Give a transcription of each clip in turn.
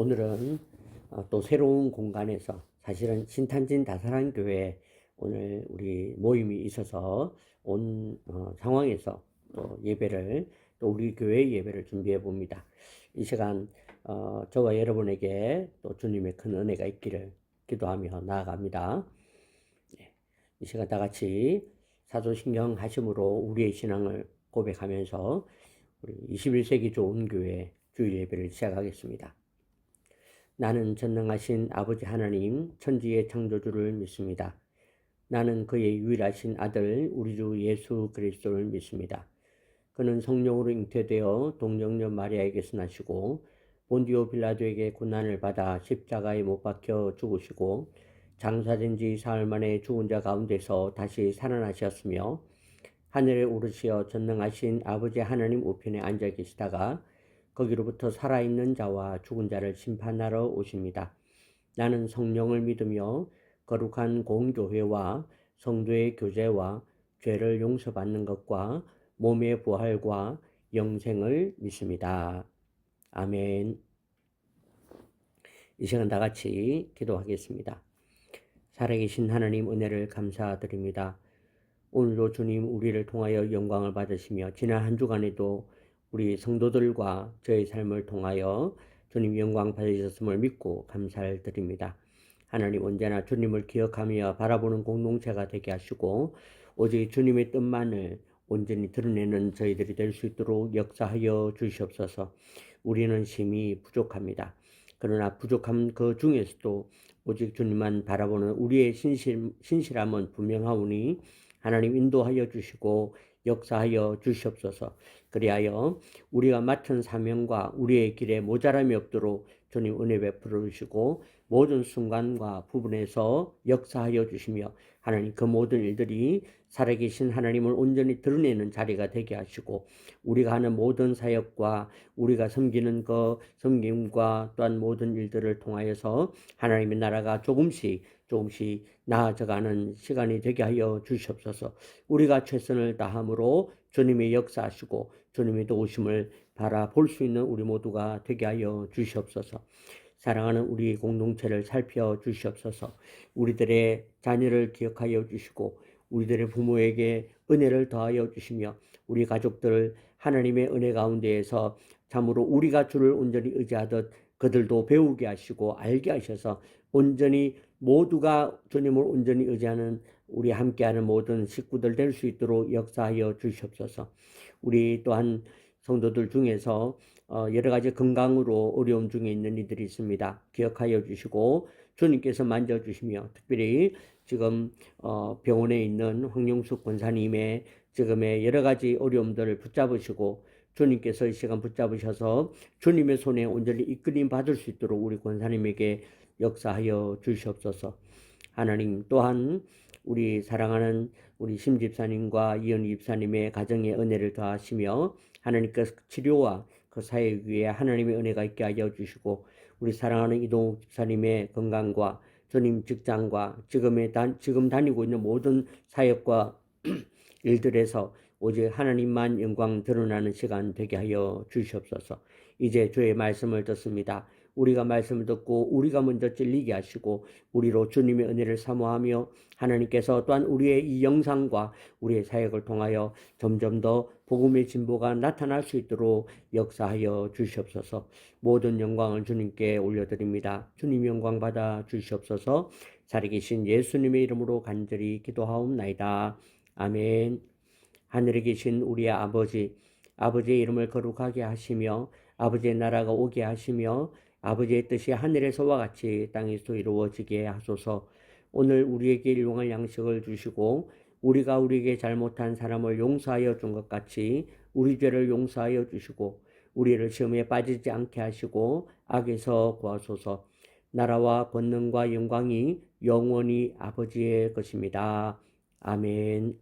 오늘은 또 새로운 공간에서 사실은 신탄진 다사랑 교회 오늘 우리 모임이 있어서 온 상황에서 또 예배를 또 우리 교회 예배를 준비해 봅니다. 이 시간 저와 여러분에게 또 주님의 큰 은혜가 있기를 기도하며 나아갑니다. 이 시간 다 같이 사도신경 하심으로 우리의 신앙을 고백하면서 우리 21세기 좋은 교회 주일 예배를 시작하겠습니다. 나는 전능하신 아버지 하나님 천지의 창조주를 믿습니다. 나는 그의 유일하신 아들 우리 주 예수 그리스도를 믿습니다. 그는 성령으로 잉태되어 동정녀 마리아에게서 나시고 본디오 빌라도에게 고난을 받아 십자가에 못 박혀 죽으시고 장사된 지 사흘 만에 죽은 자 가운데서 다시 살아나셨으며 하늘에 오르시어 전능하신 아버지 하나님 우편에 앉아 계시다가 거기로부터 살아있는 자와 죽은 자를 심판하러 오십니다. 나는 성령을 믿으며 거룩한 공교회와 성도의 교제와 죄를 용서받는 것과 몸의 부활과 영생을 믿습니다. 아멘. 이 시간 다 같이 기도하겠습니다. 살아계신 하나님 은혜를 감사드립니다. 오늘도 주님 우리를 통하여 영광을 받으시며 지난 한 주간에도 우리 성도들과 저의 삶을 통하여 주님 영광 받으셨음을 믿고 감사를 드립니다. 하나님 언제나 주님을 기억하며 바라보는 공동체가 되게 하시고 오직 주님의 뜻만을 온전히 드러내는 저희들이 될 수 있도록 역사하여 주시옵소서. 우리는 심히 부족합니다. 그러나 부족함 그 중에서도 오직 주님만 바라보는 우리의 신실함은 분명하오니 하나님 인도하여 주시고 역사하여 주시옵소서. 그리하여 우리가 맡은 사명과 우리의 길에 모자람이 없도록 주님 은혜 베풀어 주시고 모든 순간과 부분에서 역사하여 주시며 하나님 그 모든 일들이 살아계신 하나님을 온전히 드러내는 자리가 되게 하시고 우리가 하는 모든 사역과 우리가 섬기는 그 섬김과 또한 모든 일들을 통하여서 하나님의 나라가 조금씩 나아져가는 시간이 되게 하여 주시옵소서. 우리가 최선을 다함으로 주님의 역사하시고 주님의 도우심을 바라볼 수 있는 우리 모두가 되게 하여 주시옵소서. 사랑하는 우리 공동체를 살펴주시옵소서. 우리들의 자녀를 기억하여 주시고 우리들의 부모에게 은혜를 더하여 주시며 우리 가족들 하나님의 은혜 가운데에서 참으로 우리가 주를 온전히 의지하듯 그들도 배우게 하시고 알게 하셔서 온전히 모두가 주님을 온전히 의지하는 우리 함께하는 모든 식구들 될 수 있도록 역사하여 주시옵소서. 우리 또한 성도들 중에서 여러 가지 건강으로 어려움 중에 있는 이들이 있습니다. 기억하여 주시고 주님께서 만져주시며 특별히 지금 병원에 있는 황용숙 권사님의 지금의 여러 가지 어려움들을 붙잡으시고 주님께서 이 시간 붙잡으셔서 주님의 손에 온전히 이끌림 받을 수 있도록 우리 권사님에게 역사하여 주시옵소서. 하나님 또한 우리 사랑하는 우리 심 집사님과 이현 집사님의 가정에 은혜를 더하시며 하나님께서 치료와 그 사역 위에 하나님의 은혜가 있게 하여 주시고 우리 사랑하는 이동욱 집사님의 건강과 주님 직장과 지금 다니고 있는 모든 사역과 일들에서 오직 하나님만 영광 드러나는 시간 되게 하여 주시옵소서. 이제 주의 말씀을 듣습니다. 우리가 말씀을 듣고 우리가 먼저 찔리게 하시고 우리로 주님의 은혜를 사모하며 하나님께서 또한 우리의 이 영상과 우리의 사역을 통하여 점점 더 복음의 진보가 나타날 수 있도록 역사하여 주시옵소서. 모든 영광을 주님께 올려드립니다. 주님 영광 받아 주시옵소서. 살아계신 예수님의 이름으로 간절히 기도하옵나이다. 아멘. 하늘에 계신 우리의 아버지의 이름을 거룩하게 하시며 아버지의 나라가 오게 하시며 아버지의 뜻이 하늘에서와 같이 땅에서 이루어지게 하소서. 오늘 우리에게 일용할 양식을 주시고 우리가 우리에게 잘못한 사람을 용서하여 준 것 같이 우리 죄를 용서하여 주시고 우리를 시험에 빠지지 않게 하시고 악에서 구하소서. 나라와 권능과 영광이 영원히 아버지의 것입니다. 아멘.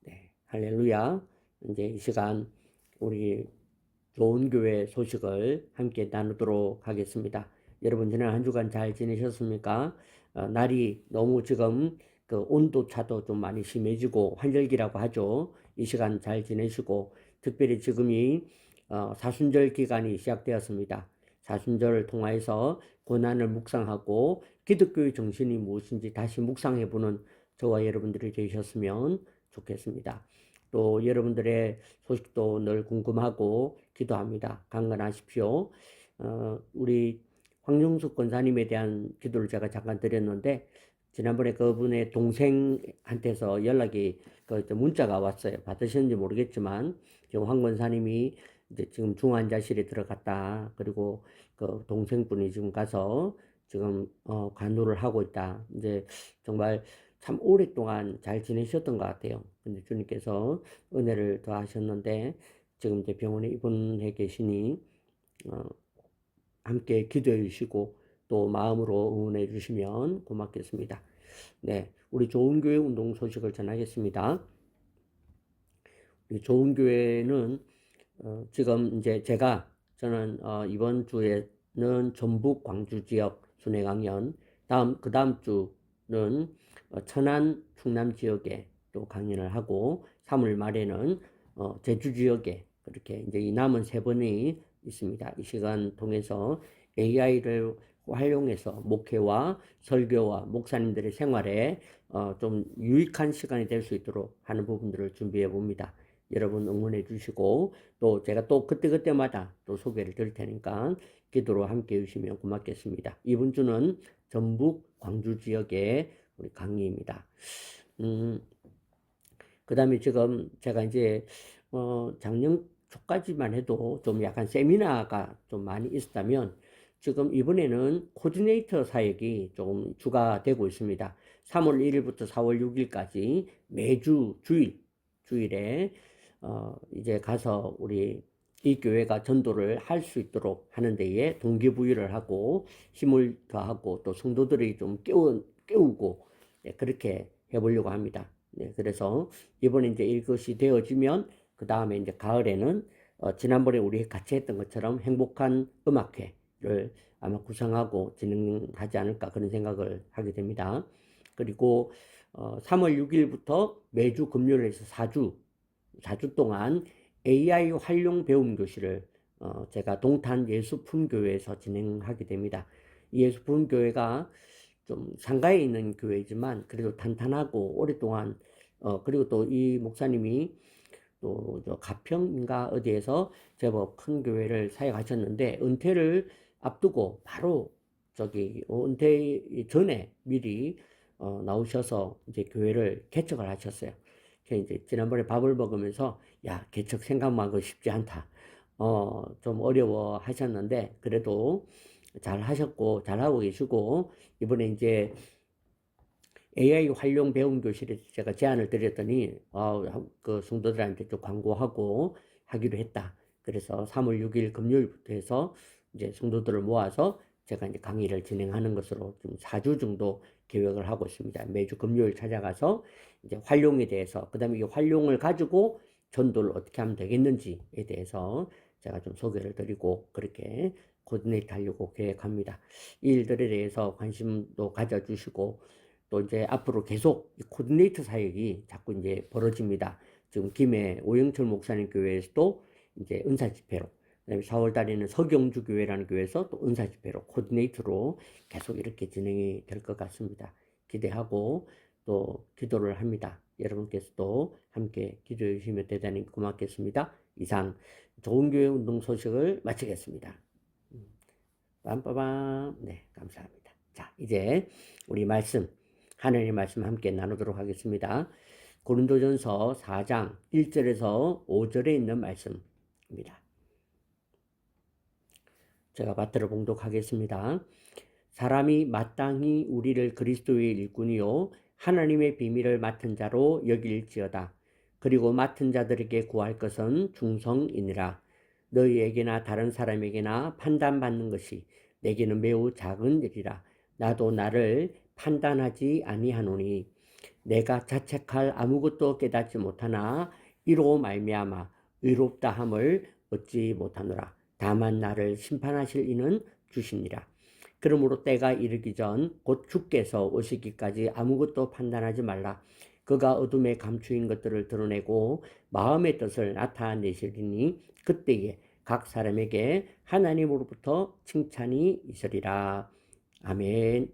네, 할렐루야. 이제 이 시간 우리 좋은 교회 소식을 함께 나누도록 하겠습니다. 여러분 지난 한 주간 잘 지내셨습니까? 날이 너무 지금 그 온도 차도 좀 많이 심해지고 환절기라고 하죠. 이 시간 잘 지내시고 특별히 지금이 사순절 기간이 시작되었습니다. 사순절을 통하여서 고난을 묵상하고 기독교의 정신이 무엇인지 다시 묵상해보는 저와 여러분들이 되셨으면 좋겠습니다. 또 여러분들의 소식도 늘 궁금하고 기도합니다. 강건하십시오. 우리 황용숙 권사님에 대한 기도를 제가 잠깐 드렸는데 지난번에 그분의 동생한테서 연락이 문자가 왔어요. 받으셨는지 모르겠지만 지금 황 권사님이 이제 지금 중환자실에 들어갔다. 그리고 그 동생분이 지금 가서 지금 간호를 하고 있다. 이제 정말 참 오랫동안 잘 지내셨던 것 같아요. 근데 주님께서 은혜를 더하셨는데 지금 이제 병원에 입원해 계시니 함께 기도해 주시고 또 마음으로 응원해 주시면 고맙겠습니다. 네, 우리 좋은교회 운동 소식을 전하겠습니다. 우리 좋은교회는 지금 이제 저는 이번 주에는 전북 광주 지역 순회 강연, 그 다음 주는 천안 충남 지역에 또 강연을 하고 3월 말에는 제주 지역에 그렇게 이제 이 남은 3번이 있습니다. 이 시간 통해서 AI를 활용해서 목회와 설교와 목사님들의 생활에 좀 유익한 시간이 될 수 있도록 하는 부분들을 준비해 봅니다. 여러분 응원해 주시고 또 제가 또 그때그때마다 또 소개를 드릴 테니까 기도로 함께 해주시면 고맙겠습니다. 이번 주는 전북 광주 지역의 우리 강의입니다. 그 다음에 지금 제가 이제 작년 초까지만 해도 좀 약간 세미나가 좀 많이 있었다면 지금 이번에는 코디네이터 사역이 조금 주가 되고 있습니다. 3월 1일부터 4월 6일까지 매주 주일에 이제 가서 우리 이 교회가 전도를 할 수 있도록 하는 데에 동기부여를 하고 힘을 더하고 또 성도들이 좀 깨우고 네, 그렇게 해보려고 합니다. 네, 그래서 이번에 이제 이것이 되어지면 그 다음에 이제 가을에는 지난번에 우리 같이 했던 것처럼 행복한 음악회를 아마 구상하고 진행하지 않을까 그런 생각을 하게 됩니다. 그리고 3월 6일부터 매주 금요일에서 4주 동안 AI 활용 배움 교실을 제가 동탄 예수품교회에서 진행하게 됩니다. 이 예수품교회가 좀 상가에 있는 교회지만 그래도 탄탄하고 오랫동안 그리고 또 이 목사님이 또 저 가평인가 어디에서 제법 큰 교회를 사역하셨는데 은퇴를 앞두고 바로 저기 은퇴 전에 미리 나오셔서 이제 교회를 개척을 하셨어요. 이제 지난번에 밥을 먹으면서 야 개척 생각만 하고 쉽지 않다. 좀 어려워 하셨는데 그래도 잘 하셨고 잘 하고 계시고 이번에 이제 AI 활용 배움 교실에 제가 제안을 드렸더니 그 성도들한테 좀 광고하고 하기로 했다. 그래서 3월 6일 금요일부터 해서 이제 성도들을 모아서 제가 이제 강의를 진행하는 것으로 좀 4주 정도 계획을 하고 있습니다. 매주 금요일 찾아가서 이제 활용에 대해서 그다음에 이 활용을 가지고 전도를 어떻게 하면 되겠는지에 대해서 제가 좀 소개를 드리고 그렇게 코디네이트 하려고 계획합니다. 이 일들에 대해서 관심도 가져주시고 또 이제 앞으로 계속 코디네이터 사역이 자꾸 이제 벌어집니다. 지금 김해 오영철 목사님 교회에서도 이제 은사 집회로, 그다음에 4월 달에는 서경주 교회라는 교회에서 또 은사 집회로 코디네이터로 계속 이렇게 진행이 될 것 같습니다. 기대하고 또 기도를 합니다. 여러분께서도 함께 기도해 주시면 대단히 고맙겠습니다. 이상 좋은 교회 운동 소식을 마치겠습니다. 빰빠밤. 네, 감사합니다. 자, 이제 우리 하나님의 말씀 함께 나누도록 하겠습니다. 고린도전서 4장 1절에서 5절에 있는 말씀입니다. 제가 받들어 봉독하겠습니다. 사람이 마땅히 우리를 그리스도의 일꾼이요 하나님의 비밀을 맡은 자로 여길지어다. 그리고 맡은 자들에게 구할 것은 충성이니라. 너희에게나 다른 사람에게나 판단받는 것이 내게는 매우 작은 일이라. 나도 나를 판단하지 아니하노니 내가 자책할 아무것도 깨닫지 못하나 이로 말미암아 의롭다 함을 얻지 못하노라. 다만 나를 심판하실 이는 주시니라. 그러므로 때가 이르기 전 곧 주께서 오시기까지 아무것도 판단하지 말라. 그가 어둠에 감추인 것들을 드러내고 마음의 뜻을 나타내시리니 그때에 각 사람에게 하나님으로부터 칭찬이 있으리라. 아멘.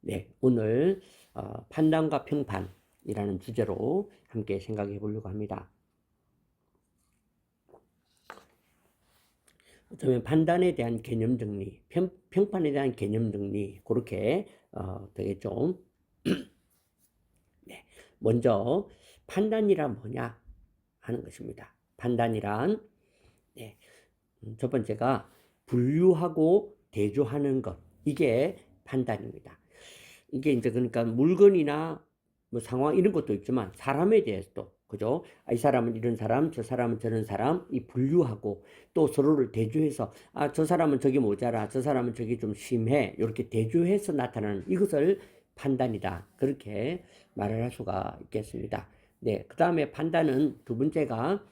네, 오늘 판단과 평판이라는 주제로 함께 생각해 보려고 합니다. 어쩌면 판단에 대한 개념 정리, 평판에 대한 개념 정리, 그렇게 되겠죠. 네, 먼저 판단이란 뭐냐 하는 것입니다. 판단이란 첫 번째가 분류하고 대조하는 것, 이게 판단입니다. 이게 이제 그러니까 물건이나 뭐 상황 이런 것도 있지만 사람에 대해서도, 그죠? 이 사람은 이런 사람, 저 사람은 저런 사람, 이 분류하고 또 서로를 대조해서 저 사람은 저기 모자라, 저 사람은 저기 좀 심해, 이렇게 대조해서 나타나는 이것을 판단이다, 그렇게 말을 할 수가 있겠습니다. 네, 그 다음에 판단은 두 번째가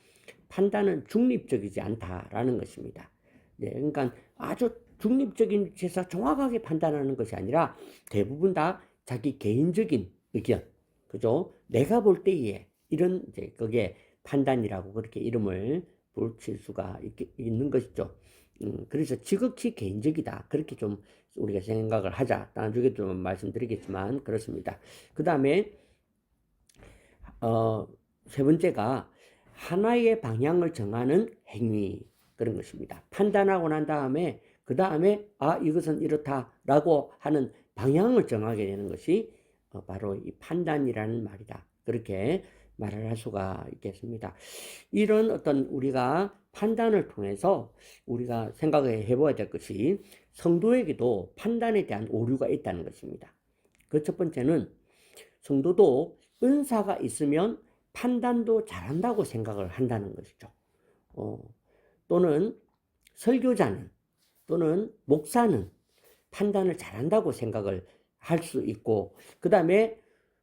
판단은 중립적이지 않다라는 것입니다. 네, 그러니까 아주 중립적인 위치에서 정확하게 판단하는 것이 아니라 대부분 다 자기 개인적인 의견, 그죠? 내가 볼 때에 이런 이제 그게 판단이라고 그렇게 이름을 붙일 수가 있는 것이죠. 그래서 지극히 개인적이다, 그렇게 좀 우리가 생각을 하자. 나중에 좀 말씀드리겠지만 그렇습니다. 그 다음에 세 번째가 하나의 방향을 정하는 행위, 그런 것입니다. 판단하고 난 다음에 그 다음에 이것은 이렇다라고 하는 방향을 정하게 되는 것이 바로 이 판단이라는 말이다, 그렇게 말을 할 수가 있겠습니다. 이런 어떤 우리가 판단을 통해서 우리가 생각을 해봐야 될 것이 성도에게도 판단에 대한 오류가 있다는 것입니다. 그 첫 번째는 성도도 은사가 있으면 판단도 잘한다고 생각을 한다는 것이죠. 또는 설교자는 또는 목사는 판단을 잘한다고 생각을 할 수 있고, 그 다음에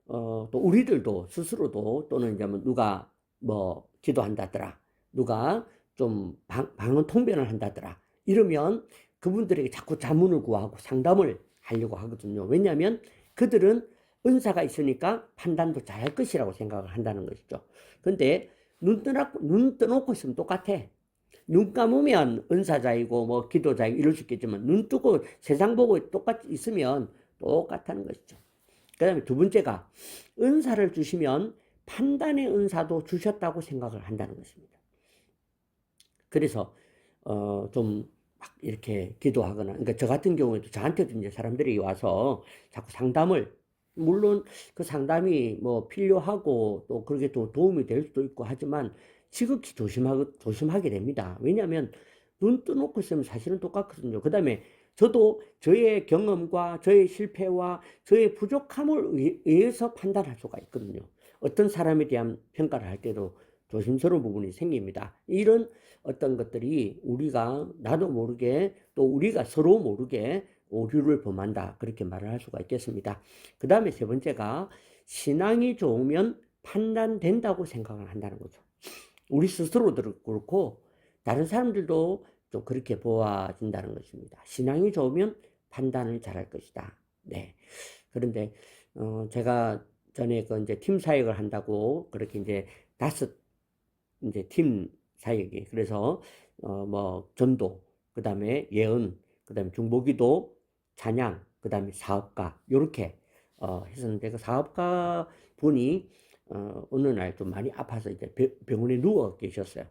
또 우리들도 스스로도 또는 이제 뭐 누가 뭐 기도한다더라, 누가 좀 방언 통변을 한다더라, 이러면 그분들에게 자꾸 자문을 구하고 상담을 하려고 하거든요. 왜냐하면 그들은 은사가 있으니까 판단도 잘할 것이라고 생각을 한다는 것이죠. 근데 눈 떠놓고 있으면 똑같아. 눈 감으면 은사자이고 뭐 기도자이고 이럴 수 있겠지만 눈 뜨고 세상 보고 똑같이 있으면 똑같다는 것이죠. 그 다음에 두 번째가 은사를 주시면 판단의 은사도 주셨다고 생각을 한다는 것입니다. 그래서 좀 막 이렇게 기도하거나, 그러니까 저 같은 경우에도 저한테도 이제 사람들이 와서 자꾸 상담을, 물론 그 상담이 뭐 필요하고 또 그렇게 또 도움이 될 수도 있고 하지만 지극히 조심하게 됩니다. 왜냐하면 눈 떠놓고 있으면 사실은 똑같거든요. 그 다음에 저도 저의 경험과 저의 실패와 저의 부족함을 의해서 판단할 수가 있거든요. 어떤 사람에 대한 평가를 할 때도 조심스러운 부분이 생깁니다. 이런 어떤 것들이 우리가 나도 모르게 또 우리가 서로 모르게 오류를 범한다, 그렇게 말을 할 수가 있겠습니다. 그 다음에 세 번째가 신앙이 좋으면 판단된다고 생각을 한다는 거죠. 우리 스스로도 그렇고 다른 사람들도 좀 그렇게 보아진다는 것입니다. 신앙이 좋으면 판단을 잘할 것이다. 네. 그런데 제가 전에 그 이제 팀 사역을 한다고 그렇게 이제 5 이제 팀 사역이, 그래서 뭐 전도, 그 다음에 예언, 그 다음에 중보기도, 찬양, 그 다음에 사업가, 요렇게 했었는데 그 사업가 분이 어느 날 좀 많이 아파서 이제 병원에 누워 계셨어요.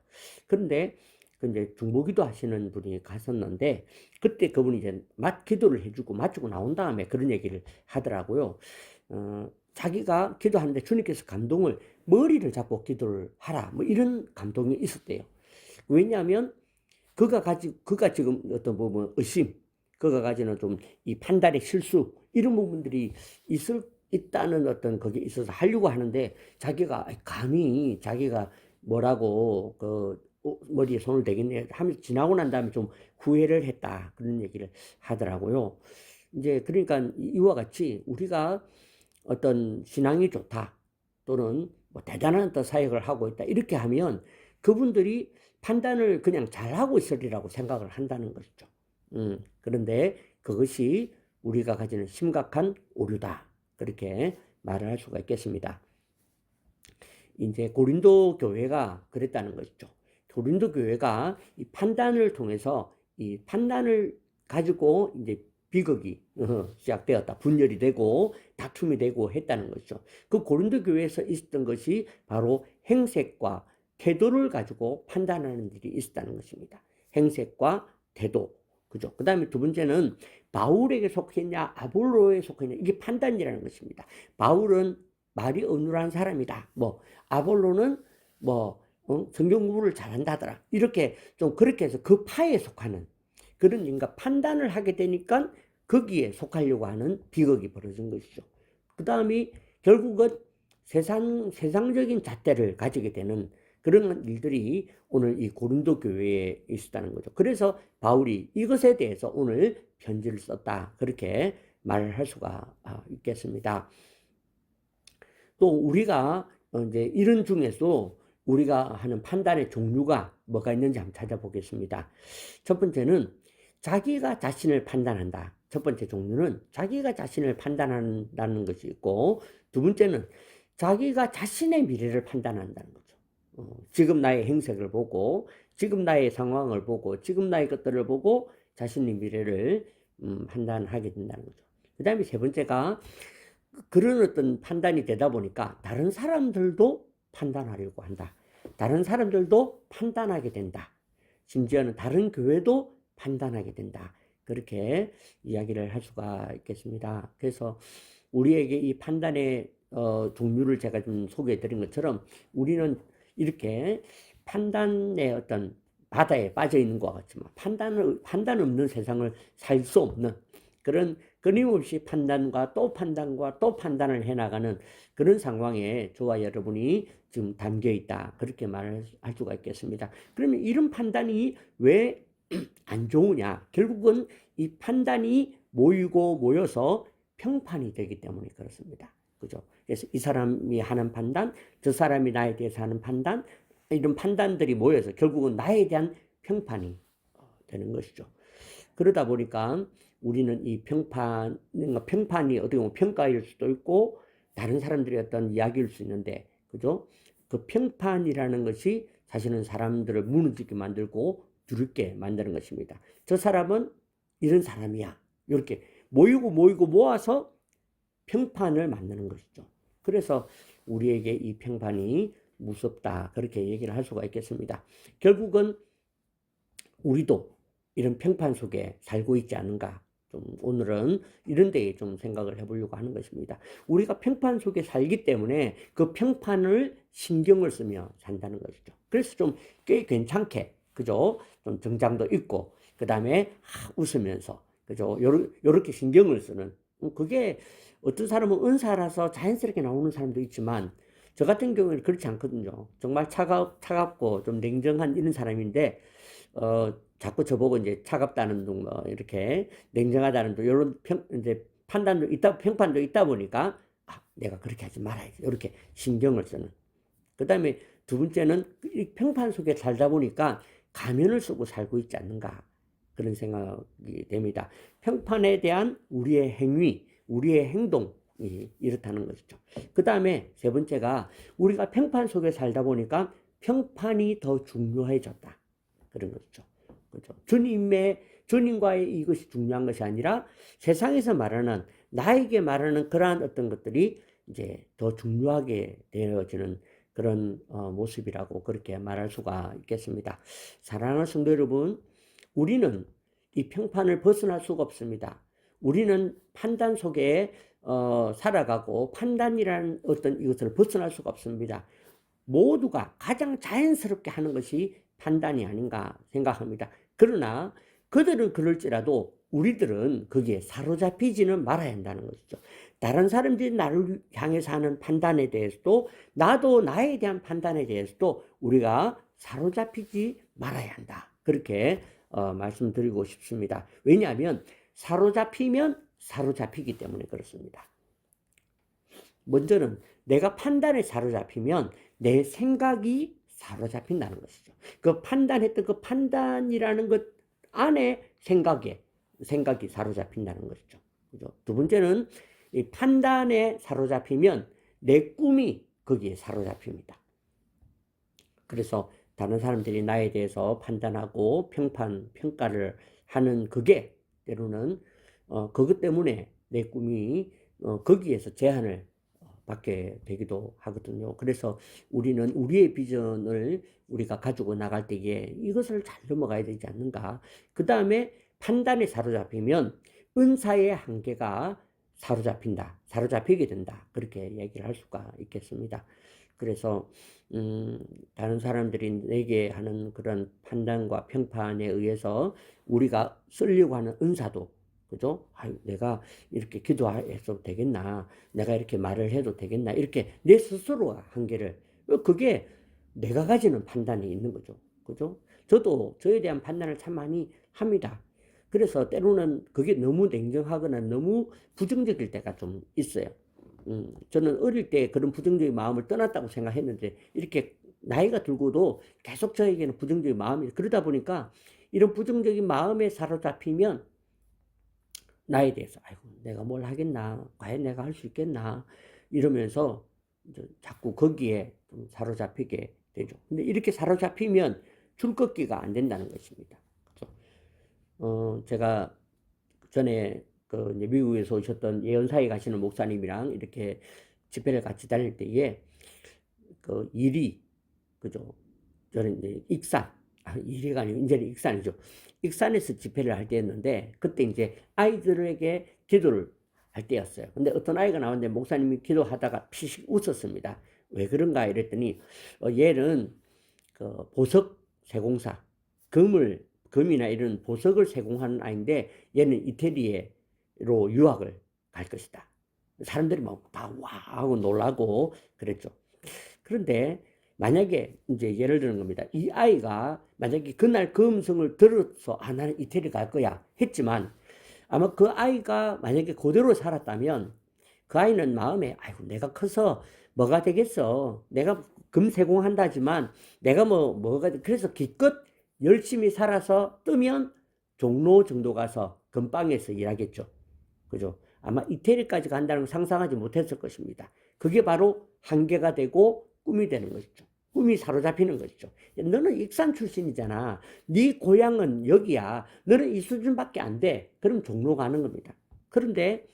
그런데 그 이제 중보기도 하시는 분이 갔었는데 그때 그분이 이제 기도를 해주고 마치고 나온 다음에 그런 얘기를 하더라고요. 자기가 기도하는데 주님께서 감동을, 머리를 잡고 기도를 하라, 뭐 이런 감동이 있었대요. 왜냐하면 그가 지금 어떤 부분 의심, 그가 가지는 좀 이 판단의 실수, 이런 부분들이 있다는 어떤 거기에 있어서 하려고 하는데 자기가 감히 자기가 뭐라고 머리에 손을 대겠네 하면서 지나고 난 다음에 좀 후회를 했다, 그런 얘기를 하더라고요. 이제 그러니까 이와 같이 우리가 어떤 신앙이 좋다 또는 뭐 대단한 어떤 사역을 하고 있다, 이렇게 하면 그분들이 판단을 그냥 잘하고 있으리라고 생각을 한다는 것이죠. 그런데 그것이 우리가 가지는 심각한 오류다, 그렇게 말을 할 수가 있겠습니다. 이제 고린도 교회가 그랬다는 것이죠. 고린도 교회가 이 판단을 통해서 이 판단을 가지고 이제 비극이 시작되었다. 분열이 되고 다툼이 되고 했다는 거죠. 그 고린도 교회에서 있었던 것이 바로 행색과 태도를 가지고 판단하는 일이 있었다는 것입니다. 행색과 태도. 그죠? 그 다음에 두 번째는 바울에게 속했냐, 아볼로에 속했냐, 이게 판단이라는 것입니다. 바울은 말이 어눌한 사람이다. 아볼로는 성경 공부를 잘한다더라. 이렇게 좀 그렇게 해서 그 파에 속하는 그런 인가 판단을 하게 되니까 거기에 속하려고 하는 비극이 벌어진 것이죠. 그 다음에 결국은 세상적인 잣대를 가지게 되는 그런 일들이 오늘 이 고린도 교회에 있었다는 거죠. 그래서 바울이 이것에 대해서 오늘 편지를 썼다. 그렇게 말을 할 수가 있겠습니다. 또 우리가 이제 이런 중에서 우리가 하는 판단의 종류가 뭐가 있는지 한번 찾아보겠습니다. 첫 번째는 자기가 자신을 판단한다. 첫 번째 종류는 자기가 자신을 판단한다는 것이 있고, 두 번째는 자기가 자신의 미래를 판단한다는 거죠. 지금 나의 행색을 보고, 지금 나의 상황을 보고, 지금 나의 것들을 보고 자신의 미래를 판단하게 된다는 거죠. 그 다음에 세 번째가 그런 어떤 판단이 되다 보니까 다른 사람들도 판단하려고 한다. 다른 사람들도 판단하게 된다. 심지어는 다른 교회도 판단하게 된다. 그렇게 이야기를 할 수가 있겠습니다. 그래서 우리에게 이 판단의 종류를 제가 좀 소개해 드린 것처럼 우리는 이렇게 판단의 어떤 바다에 빠져 있는 것 같지만 판단 없는 세상을 살 수 없는 그런 끊임없이 판단과 또 판단을 해나가는 그런 상황에 저와 여러분이 지금 담겨 있다. 그렇게 말할 수가 있겠습니다. 그러면 이런 판단이 왜 안 좋으냐? 결국은 이 판단이 모여서 평판이 되기 때문에 그렇습니다. 그죠? 그래서 이 사람이 하는 판단, 저 사람이 나에 대해서 하는 판단, 이런 판단들이 모여서 결국은 나에 대한 평판이 되는 것이죠. 그러다 보니까 우리는 이 평판이 어떻게 보면 평가일 수도 있고 다른 사람들의 어떤 이야기일 수 있는데, 그죠? 그 평판이라는 것이 사실은 사람들을 무너지게 만들고 두렵게 만드는 것입니다. 저 사람은 이런 사람이야. 이렇게 모이고 모아서 평판을 만드는 것이죠. 그래서 우리에게 이 평판이 무섭다. 그렇게 얘기를 할 수가 있겠습니다. 결국은 우리도 이런 평판 속에 살고 있지 않은가. 좀 오늘은 이런 데에 좀 생각을 해보려고 하는 것입니다. 우리가 평판 속에 살기 때문에 그 평판을 신경을 쓰며 산다는 것이죠. 그래서 좀 꽤 괜찮게, 그죠? 좀 정장도 입고, 그 다음에 웃으면서, 그죠? 요렇게 신경을 쓰는. 그게 어떤 사람은 은사라서 자연스럽게 나오는 사람도 있지만, 저 같은 경우에는 그렇지 않거든요. 정말 차갑고 좀 냉정한 이런 사람인데, 자꾸 저보고 이제 차갑다는 둥, 이렇게 냉정하다는 둥, 이런 이제 평판도 있다 보니까, 내가 그렇게 하지 말아야지. 이렇게 신경을 쓰는. 그 다음에 두 번째는 이 평판 속에 살다 보니까 가면을 쓰고 살고 있지 않는가. 그런 생각이 됩니다. 평판에 대한 우리의 행위, 우리의 행동이 이렇다는 것이죠. 그 다음에 세 번째가 우리가 평판 속에 살다 보니까 평판이 더 중요해졌다. 그런 거죠. 그렇죠. 주님과의 이것이 중요한 것이 아니라 세상에서 말하는 나에게 말하는 그러한 어떤 것들이 이제 더 중요하게 되어지는 그런 모습이라고 그렇게 말할 수가 있겠습니다. 사랑하는 성도 여러분, 우리는 이 평판을 벗어날 수가 없습니다. 우리는 판단 속에 살아가고 판단이라는 어떤 이것을 벗어날 수가 없습니다. 모두가 가장 자연스럽게 하는 것이 판단이 아닌가 생각합니다. 그러나 그들은 그럴지라도 우리들은 거기에 사로잡히지는 말아야 한다는 것이죠. 다른 사람들이 나를 향해서 하는 판단에 대해서도 나도 나에 대한 판단에 대해서도 우리가 사로잡히지 말아야 한다. 그렇게 말씀드리고 싶습니다. 왜냐하면 사로잡히면 사로잡히기 때문에 그렇습니다. 먼저는 내가 판단에 사로잡히면 내 생각이 사로잡힌다는 것이죠. 그 판단했던 그 판단이라는 것 안에 생각이 사로잡힌다는 것이죠. 그죠? 두 번째는 이 판단에 사로잡히면 내 꿈이 거기에 사로잡힙니다. 그래서 다른 사람들이 나에 대해서 판단하고 평가를 하는 그게 때로는 그것 때문에 내 꿈이 거기에서 제한을 받게 되기도 하거든요. 그래서 우리는 우리의 비전을 우리가 가지고 나갈 때에 이것을 잘 넘어가야 되지 않는가. 그 다음에 판단에 사로잡히면 은사의 한계가 사로잡히게 된다. 그렇게 얘기를 할 수가 있겠습니다. 그래서 다른 사람들이 내게 하는 그런 판단과 평판에 의해서 우리가 쓰려고 하는 은사도, 그죠? 아유, 내가 이렇게 기도해도 되겠나? 내가 이렇게 말을 해도 되겠나? 이렇게 내 스스로가 한계를, 그게 내가 가지는 판단이 있는 거죠. 그죠? 저도 저에 대한 판단을 참 많이 합니다. 그래서 때로는 그게 너무 냉정하거나 너무 부정적일 때가 좀 있어요. 저는 어릴 때 그런 부정적인 마음을 떠났다고 생각했는데 이렇게 나이가 들고도 계속 저에게는 부정적인 마음이, 그러다 보니까 이런 부정적인 마음에 사로잡히면 나에 대해서 아이고 내가 뭘 하겠나, 과연 내가 할 수 있겠나 이러면서 자꾸 거기에 좀 사로잡히게 되죠. 근데 이렇게 사로잡히면 줄꺾기가 안 된다는 것입니다. 그렇죠? 제가 전에 그 미국에서 오셨던 예언사에 가시는 목사님이랑 이렇게 집회를 같이 다닐 때에 그 일이, 그죠? 저는 이제 일이가 아니고 이제는 익산이죠. 익산에서 집회를 할 때였는데 그때 이제 아이들에게 기도를 할 때였어요. 근데 어떤 아이가 나왔는데 목사님이 기도하다가 피식 웃었습니다. 왜 그런가 이랬더니 얘는 그 보석 세공사, 금이나 이런 보석을 세공하는 아이인데 얘는 이태리로 유학을 갈 것이다. 사람들이 막 다 와 하고 놀라고 그랬죠. 그런데 만약에 이제 예를 드는 겁니다. 이 아이가 만약에 그날 그 음성을 들어서 나는 이태리 갈 거야 했지만 아마 그 아이가 만약에 그대로 살았다면 그 아이는 마음에 아이고 내가 커서 뭐가 되겠어. 내가 금세공한다지만 내가 그래서 기껏 열심히 살아서 뜨면 종로 정도 가서 금방에서 일하겠죠. 그죠? 아마 이태리까지 간다는 걸 상상하지 못했을 것입니다. 그게 바로 한계가 되고 꿈이 되는 것이죠. 꿈이 사로잡히는 것이죠. 너는 익산 출신이잖아. 네 고향은 여기야. 너는 이 수준밖에 안 돼. 그럼 종로 가는 겁니다. 그런데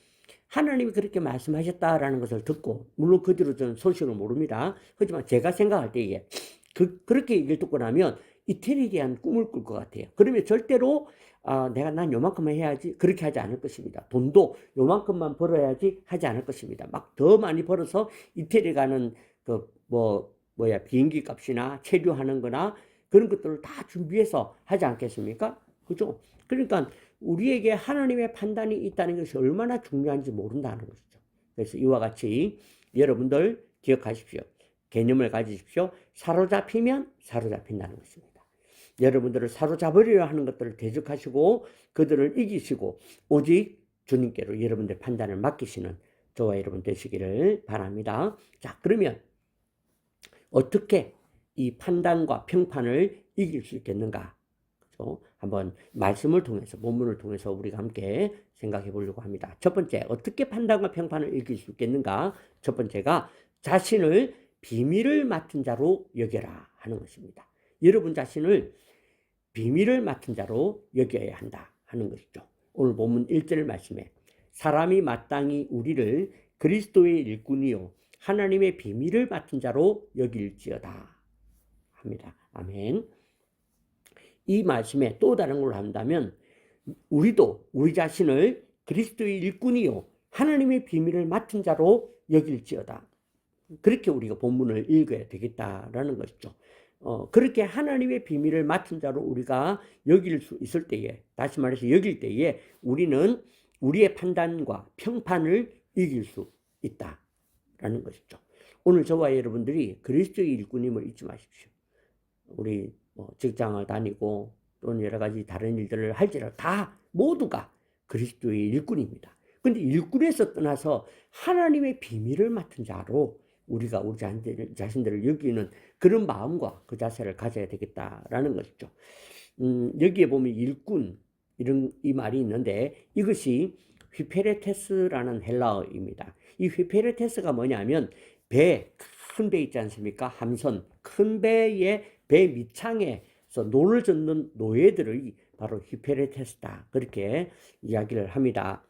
하나님이 그렇게 말씀하셨다라는 것을 듣고, 물론 그 뒤로 저는 소식을 모릅니다. 하지만 제가 생각할 때에 그렇게 얘기를 듣고 나면 이태리에 대한 꿈을 꿀 것 같아요. 그러면 절대로 난 요만큼만 해야지 그렇게 하지 않을 것입니다. 돈도 요만큼만 벌어야지 하지 않을 것입니다. 막 더 많이 벌어서 이태리 가는 비행기 값이나 체류하는 거나 그런 것들을 다 준비해서 하지 않겠습니까? 그죠? 그러니까 우리에게 하나님의 판단이 있다는 것이 얼마나 중요한지 모른다는 것이죠. 그래서 이와 같이 여러분들 기억하십시오. 개념을 가지십시오. 사로잡히면 사로잡힌다는 것입니다. 여러분들을 사로잡으려 하는 것들을 대적하시고 그들을 이기시고 오직 주님께로 여러분들 판단을 맡기시는 저와 여러분 되시기를 바랍니다. 자, 그러면 어떻게 이 판단과 평판을 이길 수 있겠는가? 그렇죠? 한번 말씀을 통해서, 본문을 통해서 우리가 함께 생각해 보려고 합니다. 첫 번째, 어떻게 판단과 평판을 이길 수 있겠는가? 첫 번째가 자신을 비밀을 맡은 자로 여겨라 하는 것입니다. 여러분 자신을 비밀을 맡은 자로 여겨야 한다 하는 것이죠. 오늘 본문 1절 말씀에 사람이 마땅히 우리를 그리스도의 일꾼이요 하나님의 비밀을 맡은 자로 여길지어다 합니다. 아멘. 이 말씀에 또 다른 걸로 한다면 우리도 우리 자신을 그리스도의 일꾼이요 하나님의 비밀을 맡은 자로 여길지어다. 그렇게 우리가 본문을 읽어야 되겠다라는 것이죠. 그렇게 하나님의 비밀을 맡은 자로 우리가 여길 수 있을 때에, 다시 말해서 여길 때에 우리는 우리의 판단과 평판을 이길 수 있다라는 것이죠. 오늘 저와 여러분들이 그리스도의 일꾼임을 잊지 마십시오. 우리 직장을 다니고 또는 여러 가지 다른 일들을 할지라도 다 모두가 그리스도의 일꾼입니다. 그런데 일꾼에서 떠나서 하나님의 비밀을 맡은 자로 우리가 우리 자신들을 여기는 그런 마음과 그 자세를 가져야 되겠다라는 것이죠. 여기에 보면 일꾼 이 말이 있는데 이것이 휘페레테스라는 헬라어입니다. 이 휘페레테스가 뭐냐면 큰 배 있지 않습니까? 함선, 큰 배에 배 밑창에서 노를 젓는 노예들의 바로 휘페레테스다. 그렇게 이야기를 합니다.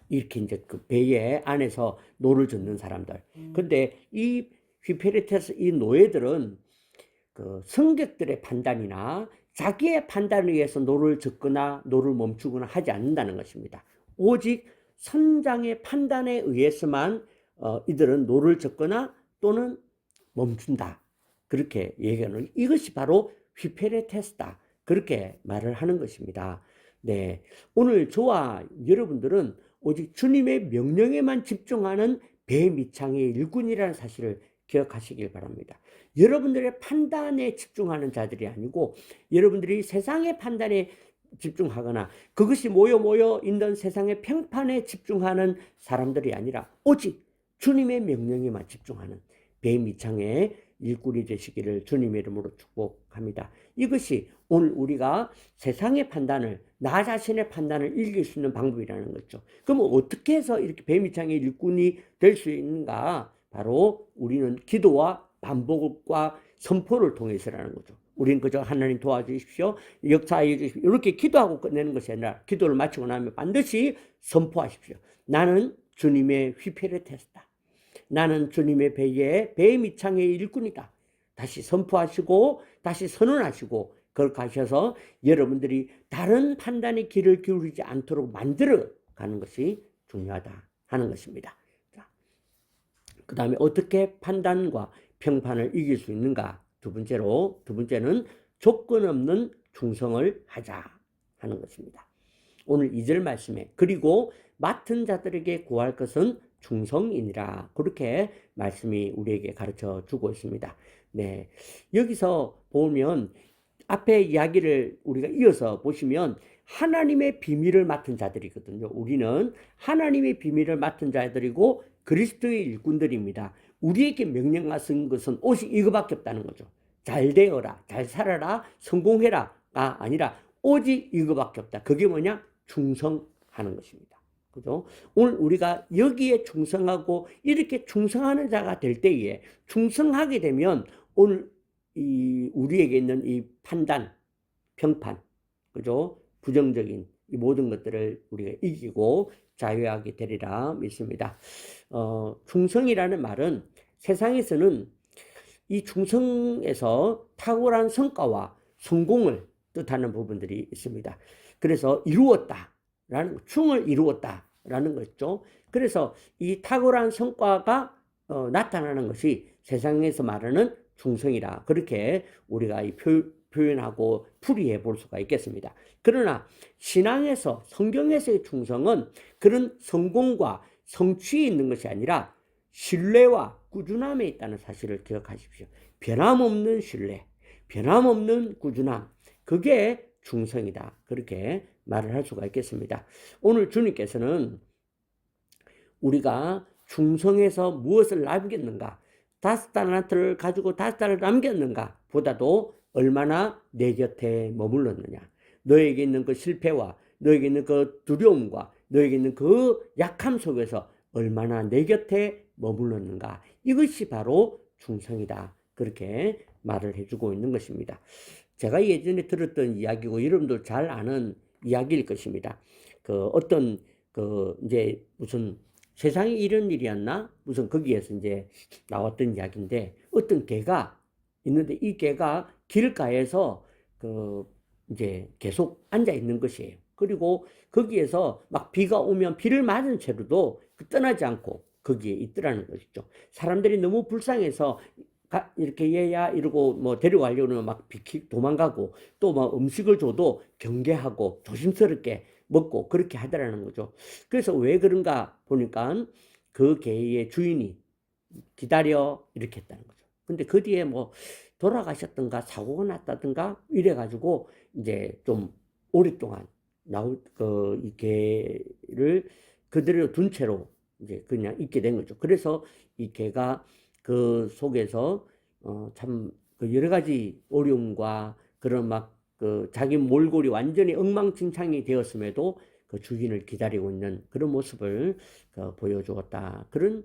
이렇게 이제 그 배의 안에서 노를 젓는 사람들. 근데 이 휘페레테스 이 노예들은 그 승객들의 판단이나 자기의 판단에 의해서 노를 젓거나 노를 멈추거나 하지 않는다는 것입니다. 오직 선장의 판단에 의해서만 이들은 노를 젓거나 또는 멈춘다. 그렇게 얘기하는 이것이 바로 휘페레테스다. 그렇게 말을 하는 것입니다. 네, 오늘 저와 여러분들은 오직 주님의 명령에만 집중하는 배 밑창의 일꾼이라는 사실을 기억하시길 바랍니다. 여러분들의 판단에 집중하는 자들이 아니고 여러분들이 세상의 판단에 집중하거나 그것이 모여 있는 세상의 평판에 집중하는 사람들이 아니라 오직 주님의 명령에만 집중하는 배 밑창의 일꾼이 되시기를 주님의 이름으로 축복합니다. 이것이 오늘 우리가 세상의 판단을 나 자신의 판단을 이길 수 있는 방법이라는 거죠. 그러면 어떻게 해서 이렇게 배 밑창의 일꾼이 될 수 있는가? 바로 우리는 기도와 반복과 선포를 통해서라는 거죠. 우리는 그저 하나님 도와주십시오, 역사해 주십시오 이렇게 기도하고 끝내는 것이 아니라 기도를 마치고 나면 반드시 선포하십시오. 나는 주님의 휘페레테스다. 나는 주님의 배 밑창의 일꾼이다. 다시 선포하시고 다시 선언하시고 그걸 가셔서 여러분들이 다른 판단의 길을 기울이지 않도록 만들어 가는 것이 중요하다 하는 것입니다. 그 다음에 어떻게 판단과 평판을 이길 수 있는가? 두 번째는 조건 없는 충성을 하자 하는 것입니다. 오늘 2절 말씀에 그리고 맡은 자들에게 구할 것은 충성이니라. 그렇게 말씀이 우리에게 가르쳐 주고 있습니다. 네. 여기서 보면 앞에 이야기를 우리가 이어서 보시면 하나님의 비밀을 맡은 자들이거든요. 우리는 하나님의 비밀을 맡은 자들이고 그리스도의 일꾼들입니다. 우리에게 명령하신 것은 오직 이거밖에 없다는 거죠. 잘 되어라, 잘 살아라, 성공해라가 아니라 오직 이거밖에 없다. 그게 뭐냐? 충성하는 것입니다. 그죠? 오늘 우리가 여기에 충성하고 이렇게 충성하는 자가 될 때에 충성하게 되면 오늘 우리에게 있는 이 판단, 평판, 그죠? 부정적인 이 모든 것들을 우리가 이기고 자유하게 되리라 믿습니다. 충성이라는 말은 세상에서는 이 충성에서 탁월한 성과와 성공을 뜻하는 부분들이 있습니다. 그래서 이루었다라는 충을 이루었다라는 거죠. 그래서 이 탁월한 성과가 나타나는 것이 세상에서 말하는 충성이라 그렇게 우리가 표현하고 풀이해 볼 수가 있겠습니다. 그러나 신앙에서 성경에서의 충성은 그런 성공과 성취에 있는 것이 아니라 신뢰와 꾸준함에 있다는 사실을 기억하십시오. 변함없는 신뢰, 변함없는 꾸준함, 그게 충성이다. 그렇게 말을 할 수가 있겠습니다. 오늘 주님께서는 우리가 충성해서 무엇을 남겼는가, 5달란트를 가지고 5달을 남겼는가 보다도 얼마나 내 곁에 머물렀느냐, 너에게 있는 그 실패와 너에게 있는 그 두려움과 너에게 있는 그 약함 속에서 얼마나 내 곁에 머물렀는가, 이것이 바로 충성이다. 그렇게 말을 해주고 있는 것입니다. 제가 예전에 들었던 이야기고 여러분도 잘 아는 이야기일 것입니다. 어떤 이제 무슨 세상에 이런 일이었나? 무슨 거기에서 이제 나왔던 이야기인데 어떤 개가 있는데 이 개가 길가에서 이제 계속 앉아 있는 것이에요. 그리고 거기에서 막 비가 오면 비를 맞은 채로도 떠나지 않고 거기에 있더라는 것이죠. 사람들이 너무 불쌍해서 이렇게 얘야 이러고 뭐 데려가려고 막 도망가고 또 뭐 음식을 줘도 경계하고 조심스럽게 먹고 그렇게 하더라는 거죠. 그래서 왜 그런가 보니까 그 개의 주인이 기다려 이렇게 했다는 거죠. 근데 그 뒤에 뭐 돌아가셨던가 사고가 났다든가 이래가지고 이제 좀 오랫동안 이 개를 그대로 둔 채로 이제 그냥 있게 된 거죠. 그래서 이 개가 그 속에서 참 여러 가지 어려움과 그런 자기 몰골이 완전히 엉망진창이 되었음에도 그 주인을 기다리고 있는 그런 모습을 보여주었다. 그런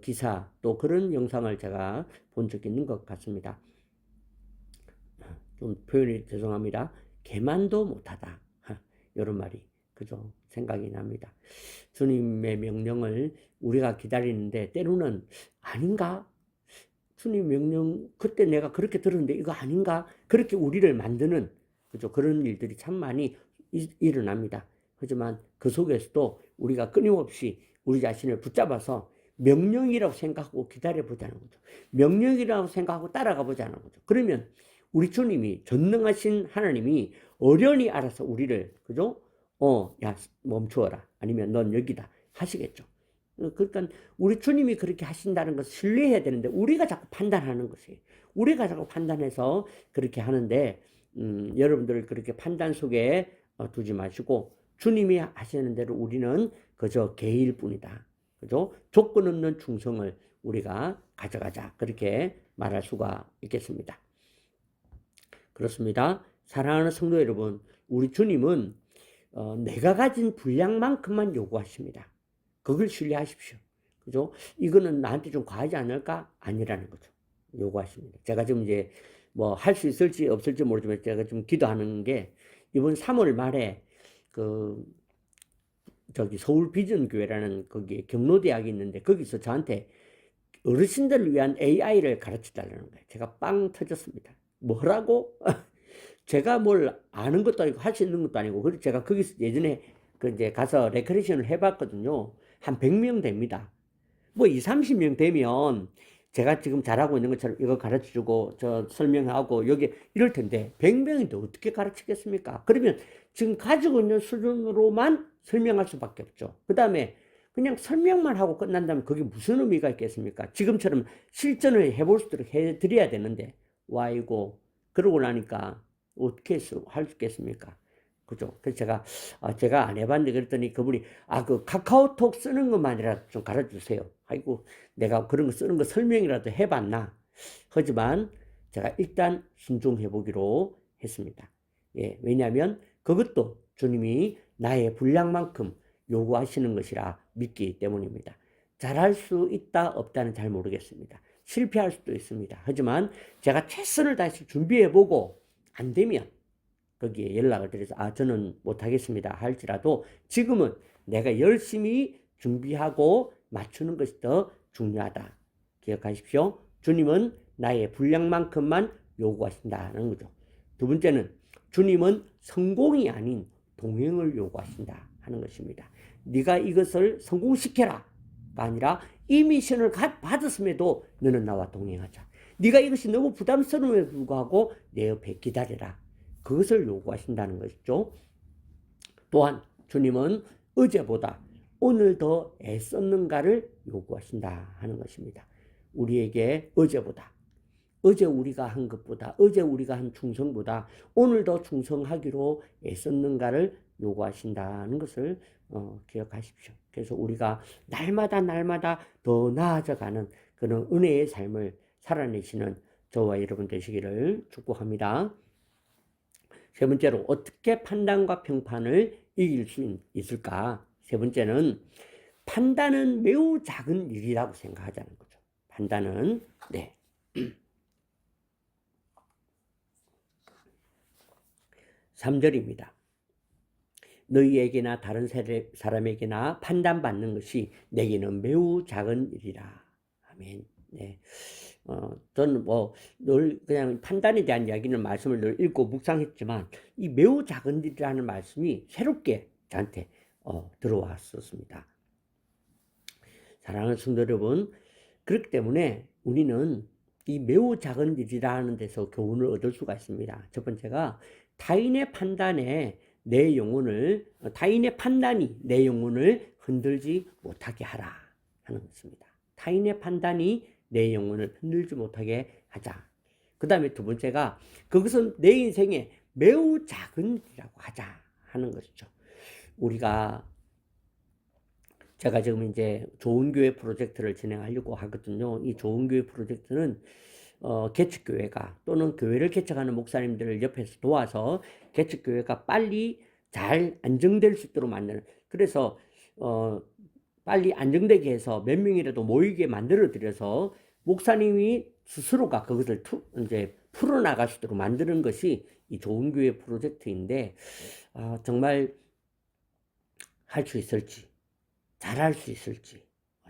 기사 또 그런 영상을 제가 본 적이 있는 것 같습니다. 좀 표현이 죄송합니다. 개만도 못하다. 이런 말이 그죠? 생각이 납니다. 주님의 명령을 우리가 기다리는데 때로는 아닌가? 주님 명령 그때 내가 그렇게 들었는데 이거 아닌가? 그렇게 우리를 만드는 그죠? 그런 일들이 참 많이 일어납니다. 하지만 그 속에서도 우리가 끊임없이 우리 자신을 붙잡아서 명령이라고 생각하고 기다려 보자는 거죠. 명령이라고 생각하고 따라가 보자는 거죠. 그러면 우리 주님이 전능하신 하나님이 어련히 알아서 우리를 그죠? 야 멈추어라. 아니면 넌 여기다 하시겠죠. 그러니까 우리 주님이 그렇게 하신다는 것을 신뢰해야 되는데 우리가 자꾸 판단하는 것이에요. 우리가 자꾸 판단해서 그렇게 하는데 여러분들 그렇게 판단 속에 두지 마시고 주님이 하시는 대로 우리는 그저 개일 뿐이다. 그죠? 조건 없는 충성을 우리가 가져가자. 그렇게 말할 수가 있겠습니다. 그렇습니다. 사랑하는 성도 여러분, 우리 주님은 내가 가진 분량만큼만 요구하십니다. 그걸 신뢰하십시오. 그죠? 이거는 나한테 좀 과하지 않을까? 아니라는 거죠. 요구하십니다. 제가 지금 이제 뭐 할 수 있을지 없을지 모르지만 제가 좀 기도하는 게 이번 3월 말에 저기 서울 비전 교회라는 거기 경로대학이 있는데 거기서 저한테 어르신들을 위한 AI를 가르쳐 달라는 거예요. 제가 빵 터졌습니다. 뭐라고? 제가 뭘 아는 것도 아니고 할 수 있는 것도 아니고 그래서 제가 거기서 예전에 이제 가서 레크레이션을 해봤거든요. 한 100명 됩니다. 뭐 20, 30명 되면 제가 지금 잘하고 있는 것처럼 이거 가르쳐주고 저 설명하고 여기 이럴 텐데 100명인데 어떻게 가르치겠습니까? 그러면 지금 가지고 있는 수준으로만 설명할 수밖에 없죠. 그 다음에 그냥 설명만 하고 끝난다면 그게 무슨 의미가 있겠습니까? 지금처럼 실전을 해볼 수 있도록 해드려야 되는데 와 이거 그러고 나니까 어떻게 할 수 있겠습니까? 그죠? 그래서 제가 안 해봤는데 그랬더니 그분이 그 카카오톡 쓰는 것만이라도 좀 가르쳐 주세요. 아이고 내가 그런 거 쓰는 거 설명이라도 해봤나? 하지만 제가 일단 신중해 보기로 했습니다. 예, 왜냐하면 그것도 주님이 나의 분량만큼 요구하시는 것이라 믿기 때문입니다. 잘할 수 있다 없다는 잘 모르겠습니다. 실패할 수도 있습니다. 하지만 제가 최선을 다해서 준비해보고 안 되면 거기에 연락을 드려서 저는 못하겠습니다 할지라도 지금은 내가 열심히 준비하고 맞추는 것이 더 중요하다. 기억하십시오. 주님은 나의 분량만큼만 요구하신다는 거죠. 두 번째는 주님은 성공이 아닌 동행을 요구하신다 하는 것입니다. 네가 이것을 성공시켜라가 아니라 이 미션을 받았음에도 너는 나와 동행하자. 네가 이것이 너무 부담스러움에 불구하고 내 옆에 기다려라. 그것을 요구하신다는 것이죠. 또한 주님은 어제보다 오늘 더 애썼는가를 요구하신다 하는 것입니다. 우리에게 어제보다 어제 우리가 한 것보다 어제 우리가 한 충성보다 오늘 더 충성하기로 애썼는가를 요구하신다는 것을 기억하십시오. 그래서 우리가 날마다 더 나아져가는 그런 은혜의 삶을 살아내시는 저와 여러분 되시기를 축복합니다. 세 번째로 어떻게 판단과 평판을 이길 수 있을까? 세 번째는 판단은 매우 작은 일이라고 생각하자는 거죠. 판단은 3절입니다. 너희에게나 다른 사람에게나 판단받는 것이 내게는 매우 작은 일이라. 아멘. 네. 저는 늘 그냥 판단에 대한 이야기는 말씀을 늘 읽고 묵상했지만 이 매우 작은 일이라는 말씀이 새롭게 저한테 들어왔었습니다. 사랑하는 성도 여러분, 그렇기 때문에 우리는 이 매우 작은 일이라는 데서 교훈을 얻을 수가 있습니다. 첫 번째가 타인의 판단이 내 영혼을 흔들지 못하게 하라 하는 것입니다. 타인의 판단이 내 영혼을 흔들지 못하게 하자. 그 다음에 두 번째가 그것은 내 인생에 매우 작은 일이라고 하자 하는 것이죠. 제가 지금 이제 좋은 교회 프로젝트를 진행하려고 하거든요. 이 좋은 교회 프로젝트는 개척교회가 또는 교회를 개척하는 목사님들을 옆에서 도와서 개척교회가 빨리 잘 안정될 수 있도록 만드는, 그래서 빨리 안정되게 해서 몇 명이라도 모이게 만들어 드려서 목사님이 스스로가 그것을 이제 풀어나갈 수 있도록 만드는 것이 이 좋은 교회 프로젝트인데, 정말 할 수 있을지, 잘할 수 있을지,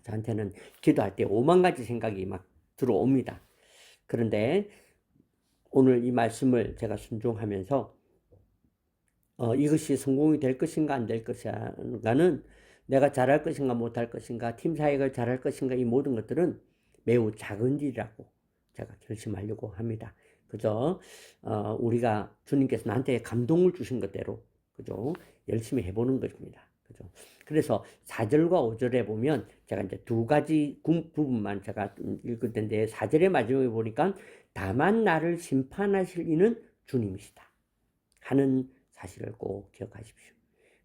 저한테는 기도할 때 5만 가지 생각이 막 들어옵니다. 그런데 오늘 이 말씀을 제가 순종하면서 이것이 성공이 될 것인가 안 될 것인가는, 내가 잘할 것인가 못할 것인가, 팀 사역을 잘할 것인가, 이 모든 것들은 매우 작은 일이라고 제가 결심하려고 합니다. 그저 우리가 주님께서 나한테 감동을 주신 것대로 그죠, 열심히 해보는 것입니다. 그죠. 그래서 4절과 5절에 보면 제가 이제 두 가지 부분만 제가 읽을 텐데, 4절의 마지막에 보니까 다만 나를 심판하실 이는 주님이시다 하는 사실을 꼭 기억하십시오.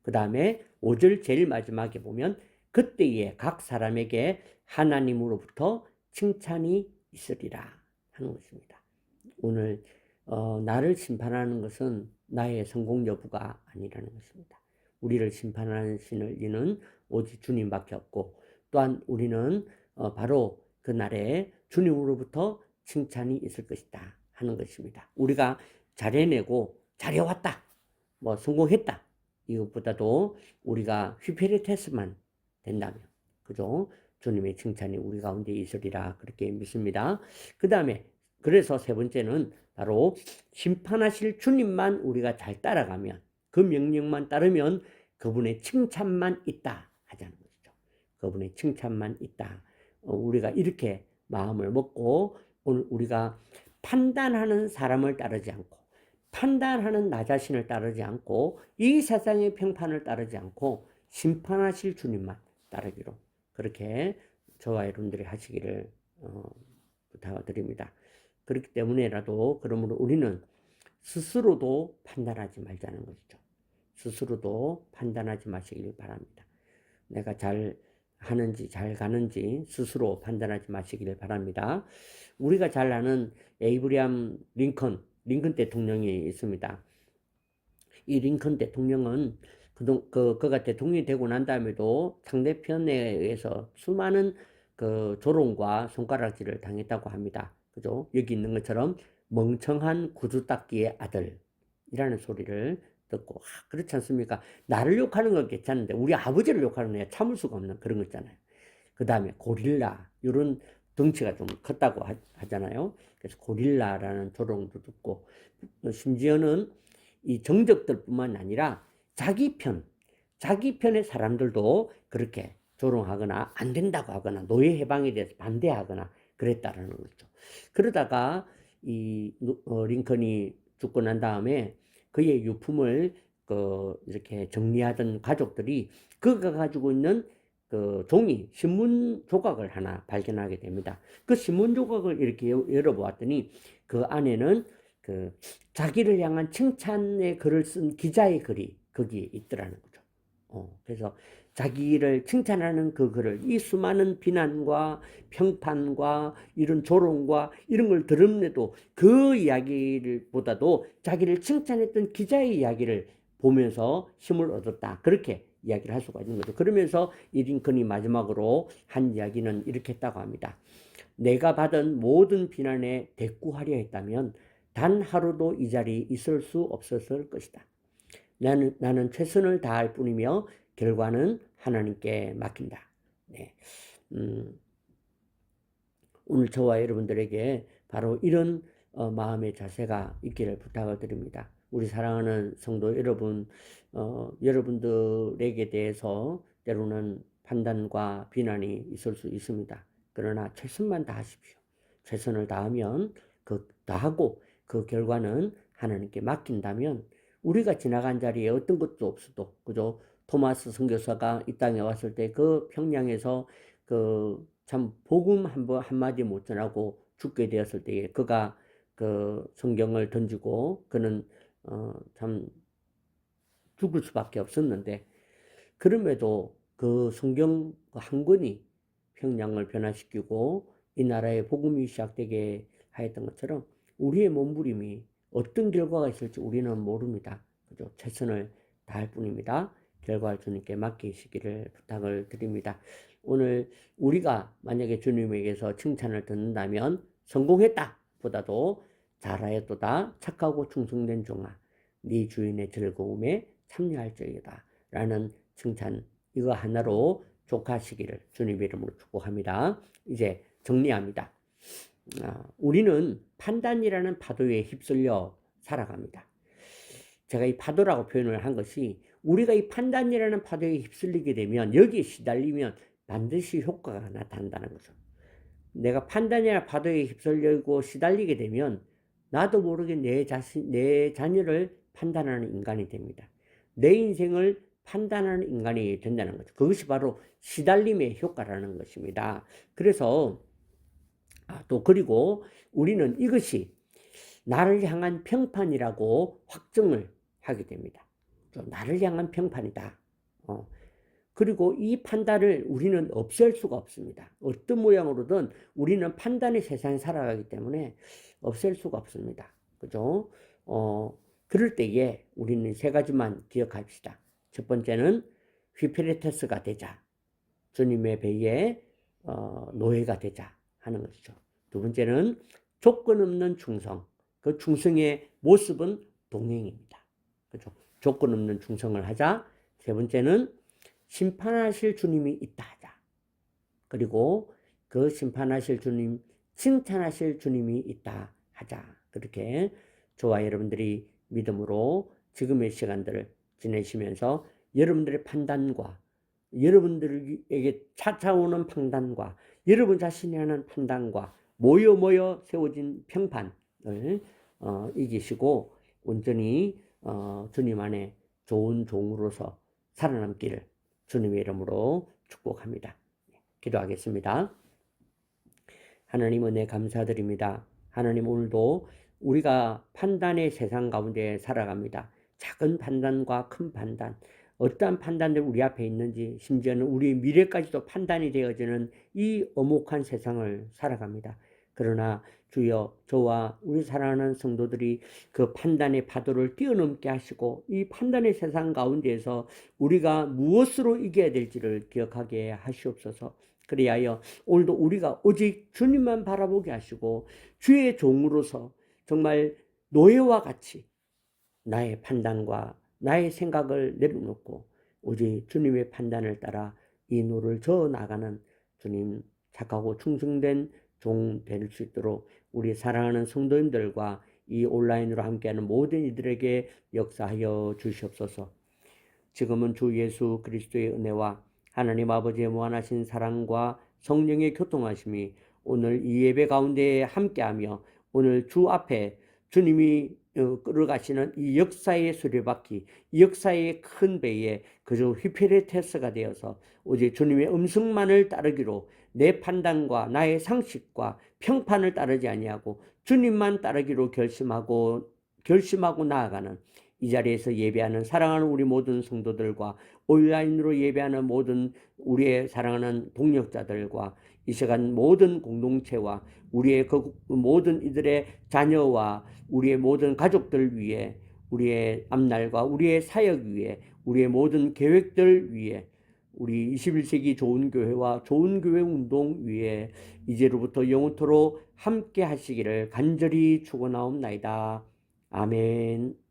그 다음에 5절 제일 마지막에 보면 그때에 각 사람에게 하나님으로부터 칭찬이 있으리라 하는 것입니다. 오늘 나를 심판하는 것은 나의 성공 여부가 아니라는 것입니다. 우리를 심판하시는 이는 오직 주님밖에 없고, 또한 우리는 바로 그날에 주님으로부터 칭찬이 있을 것이다 하는 것입니다. 우리가 잘해내고 잘해왔다, 성공했다, 이것보다도 우리가 휘페리테스만 된다면, 그죠? 주님의 칭찬이 우리 가운데 있으리라 그렇게 믿습니다. 그 다음에 그래서 세 번째는 바로 심판하실 주님만 우리가 잘 따라가면, 그 명령만 따르면 그분의 칭찬만 있다 하자는 것이죠. 그분의 칭찬만 있다. 우리가 이렇게 마음을 먹고, 오늘 우리가 판단하는 사람을 따르지 않고, 판단하는 나 자신을 따르지 않고, 이 세상의 평판을 따르지 않고 심판하실 주님만 따르기로 그렇게 저와 여러분들이 하시기를 부탁드립니다. 그렇기 때문에라도, 그러므로 우리는 스스로도 판단하지 말자는 것이죠. 스스로도 판단하지 마시길 바랍니다. 내가 잘 하는지 잘 가는지 스스로 판단하지 마시길 바랍니다. 우리가 잘 아는 에이브리함 링컨 대통령이 있습니다. 이 링컨 대통령은 그가 대통령이 되고 난 다음에도 상대편에 의해서 수많은 그 조롱과 손가락질을 당했다고 합니다. 그죠? 여기 있는 것처럼 멍청한 구두닦기의 아들이라는 소리를 듣고, 그렇지 않습니까? 나를 욕하는 건 괜찮은데 우리 아버지를 욕하는 건 참을 수가 없는 그런 거 있잖아요. 그 다음에 고릴라, 이런 덩치가 좀 컸다고 하잖아요. 그래서 고릴라라는 조롱도 듣고, 심지어는 이 정적들뿐만 아니라 자기 편의 사람들도 그렇게 조롱하거나 안 된다고 하거나 노예 해방에 대해서 반대하거나 그랬다라는 거죠. 그러다가 이 링컨이 죽고 난 다음에 그의 유품을 이렇게 정리하던 가족들이 그가 가지고 있는 그 종이, 신문 조각을 하나 발견하게 됩니다. 그 신문 조각을 이렇게 열어보았더니 그 안에는 그 자기를 향한 칭찬의 글을 쓴 기자의 글이 거기에 있더라는 거죠. 그래서 자기를 칭찬하는 그 글을, 이 수많은 비난과 평판과 이런 조롱과 이런 걸 들음에도 그 이야기를 보다도 자기를 칭찬했던 기자의 이야기를 보면서 힘을 얻었다, 그렇게 이야기를 할 수가 있는 거죠. 그러면서 이 링컨이 마지막으로 한 이야기는 이렇게 했다고 합니다. 내가 받은 모든 비난에 대꾸하려 했다면 단 하루도 이 자리에 있을 수 없었을 것이다. 나는 최선을 다할 뿐이며 결과는 하나님께 맡긴다. 네. 오늘 저와 여러분들에게 바로 이런 마음의 자세가 있기를 부탁을 드립니다. 우리 사랑하는 성도 여러분, 여러분들에게 대해서 때로는 판단과 비난이 있을 수 있습니다. 그러나 최선만 다하십시오. 최선을 다하면 다하고 그 결과는 하나님께 맡긴다면, 우리가 지나간 자리에 어떤 것도 없어도, 그죠? 토마스 선교사가 이 땅에 왔을 때 그 평양에서 참 복음 한마디 못 전하고 죽게 되었을 때에 그가 그 성경을 던지고 그는 참 죽을 수밖에 없었는데, 그럼에도 그 성경 한 권이 평양을 변화시키고 이 나라의 복음이 시작되게 하였던 것처럼 우리의 몸부림이 어떤 결과가 있을지 우리는 모릅니다. 그죠? 최선을 다할 뿐입니다. 결과를 주님께 맡기시기를 부탁을 드립니다. 오늘 우리가 만약에 주님에게서 칭찬을 듣는다면 성공했다 보다도 잘하였도다 착하고 충성된 종아 네 주인의 즐거움에 참여할지어다 라는 칭찬 이거 하나로 족하시기를 주님 이름으로 축복합니다. 이제 정리합니다. 우리는 판단이라는 파도에 휩쓸려 살아갑니다. 제가 이 파도라고 표현을 한 것이 우리가 이 판단이라는 파도에 휩쓸리게 되면 여기에 시달리면 반드시 효과가 나타난다는 거죠. 내가 판단이나 파도에 휩쓸리고 시달리게 되면 나도 모르게 내 자녀를 판단하는 인간이 됩니다. 내 인생을 판단하는 인간이 된다는 거죠. 그것이 바로 시달림의 효과라는 것입니다. 그래서 또 그리고 우리는 이것이 나를 향한 평판이라고 확정을 하게 됩니다. 나를 향한 평판이다. 그리고 이 판단을 우리는 없앨 수가 없습니다. 어떤 모양으로든 우리는 판단의 세상에 살아가기 때문에 없앨 수가 없습니다. 그죠? 그럴 때에 우리는 세 가지만 기억합시다. 첫 번째는 휘피레테스가 되자. 주님의 배에 노예가 되자 하는 것이죠. 두 번째는 조건 없는 충성. 그 충성의 모습은 동행입니다. 그죠? 조건 없는 충성을 하자. 세 번째는 심판하실 주님이 있다 하자. 그리고 그 심판하실 주님, 칭찬하실 주님이 있다 하자. 그렇게 저와 여러분들이 믿음으로 지금의 시간들을 지내시면서 여러분들의 판단과 여러분들에게 찾아오는 판단과 여러분 자신이 하는 판단과 모여 세워진 평판을 이기시고 온전히 주님 안에 좋은 종으로서 살아남기를 주님의 이름으로 축복합니다. 기도하겠습니다. 하나님 은혜 감사드립니다. 하나님 오늘도 우리가 판단의 세상 가운데 살아갑니다. 작은 판단과 큰 판단, 어떠한 판단들 우리 앞에 있는지 심지어는 우리의 미래까지도 판단이 되어지는 이 엄혹한 세상을 살아갑니다. 그러나 주여 저와 우리 사랑하는 성도들이 그 판단의 파도를 뛰어넘게 하시고 이 판단의 세상 가운데에서 우리가 무엇으로 이겨야 될지를 기억하게 하시옵소서. 그리하여 오늘도 우리가 오직 주님만 바라보게 하시고 주의 종으로서 정말 노예와 같이 나의 판단과 나의 생각을 내려놓고 오직 주님의 판단을 따라 이 노를 저어 나가는 주님 착하고 충성된 종 될 수 있도록 우리 사랑하는 성도님들과 이 온라인으로 함께하는 모든 이들에게 역사하여 주시옵소서. 지금은 주 예수 그리스도의 은혜와 하나님 아버지의 무한하신 사랑과 성령의 교통하심이 오늘 이 예배 가운데 함께하며 오늘 주 앞에 주님이 끌어가시는 이 역사의 수레바퀴, 이 역사의 큰 배에 그저 휘피레테스가 되어서 오직 주님의 음성만을 따르기로 내 판단과 나의 상식과 평판을 따르지 아니하고 주님만 따르기로 결심하고 나아가는 이 자리에서 예배하는 사랑하는 우리 모든 성도들과 온라인으로 예배하는 모든 우리의 사랑하는 동역자들과 이 시간 모든 공동체와 우리의 그 모든 이들의 자녀와 우리의 모든 가족들 위해 우리의 앞날과 우리의 사역 위해 우리의 모든 계획들 위해 우리 21세기 좋은 교회와 좋은 교회 운동 위에 이제로부터 영원토록 함께 하시기를 간절히 축원하옵나이다. 아멘.